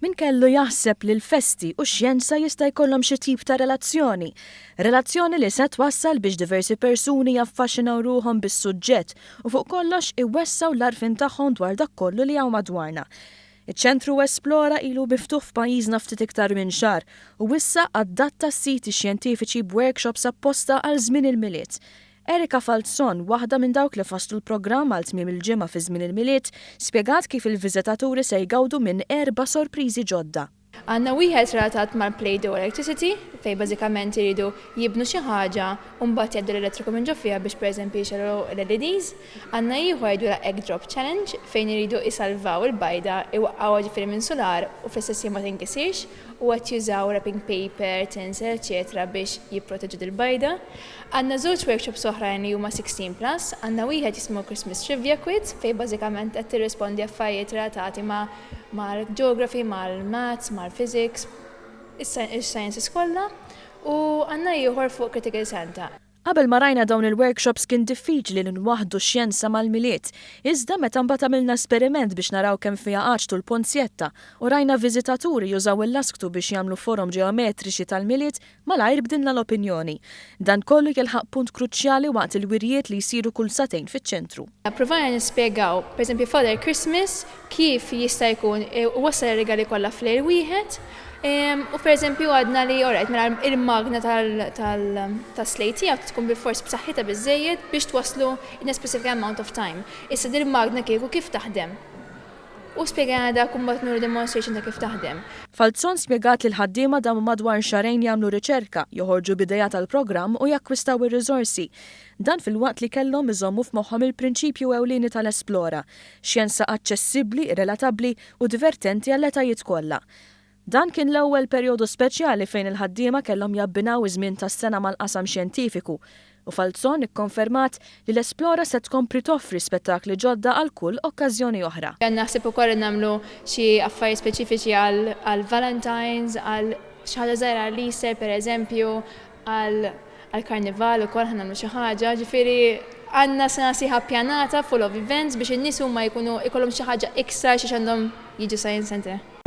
Min kellu jaħseb li l-festi u x-xjenza jista' jkollhom xi tip ta' relazzjoni. Relazzjoni li se twassal biex diversi persuni jaffaxxinaw ruhom bis-suġġett u fuq kollox iwessaw l-arfin tagħhom dwar dak kollu li hawn madwarna. Iċ-ċentru Esplora ilu miftuħ f'pajjiżna ftit iktar minn xahar u issa adatta s-siti xjentifiċi b'workshops apposta għal żmien il-miliet. Erika Falzon, waħda minn dawk li faslu l-programm għal tmiem il-ġimgħa fi żmien il-miliet, spjegat kif il-viżitaturi se jgawdu minn 4 sorpriżi ġodda. Għanna wieħed relatat mal-Play-Doh Electricity, fej bażikament iridu jibnu xi ħaġa u mbagħad jgħaddu l-elettriku minn ġo fiha biex pereżempju jxellu l-LEDs. Għandna ieħor jgħidu Egg Drop Challenge fejn iridu isalvaw il-bajda iwaqqgħuha ġifieri minn solar u fl-istess ma tinkisirx u qed jużaw wrapping paper, tinsel, eċetera biex jipproteġu dil-bajda. Għandna żewġ workshops oħrajn li huma 16+, għandna wieħed jismu Christmas Trivia Quiz fejn bażikament qed tirrispondi affarijiet relatati mal-geography, mal-maths, mal-physics, is-sciences kollha u għandna ieħor fuq Critical Santa. Qabel ma rajna dawn il-workshops kien diffiċli li nwaħħdu x-xjenza mal-miliet, iżda meta mbagħad għamilna esperiment biex naraw kemm fiha qaċtu l-ponzjetta u rajna viżitaturi jużaw il-lasktu biex jagħmlu forom ġeometriċi tal-miliet malajr bdilna l-opinjoni. Dan kollu jilħaq punt kruċjali waqt il-wirjiet li jsiru kull satejn fiċ-ċentru. Provajna nispjegaw, pereżempju Father Christmas, kif jista' jkun wassal ir-regali kollha f'lejl wieħed. U per eżempju għadna li mela il-magna tal-slate tiegħek tkun bil-fors b'saħħitha biżżejjed biex twaslu in a specific amount of time. Issa din il-magna kieku kif taħdem. U spjegana dak kumbat nuru demonstration ta' kif taħdem. Falzon spjegat li l-ħaddiema damu madwar xarejn jagħmlu riċerka, joħorġu bidejja tal-programm u jakkwistaw ir-riżorsi. Dan fil-waqt li kellhom iżommu f'moħħhom il-prinċipju ewlieni tal-Esplora, xjenza aċċessibbli, relatabbli u divertenti għall-etajiet kollha. Dan kien l-ewwel perjodu speċjali fejn il-ħaddiema kellhom jabbinaw iż-żmien tas-sena mal-qasam xjentifiku u Falzon ikkonfermat li l-Esplora se tkompli toffri spettakli ġodda għal kull okkażjoni oħra. Naħseb ukoll nagħmlu xi affarijiet speċifiċi għal Valentines, għal xi ħaġa żgħira għall-Easter pereżempju, għal Karnival ukoll ħanagħmlu xi ħaġa, ġifieri għandna sena sieħa ppjanata full of events biex in-nies huma jkunu ikollhom xi ħaġa iktar xi għandhom jiġu Science Center.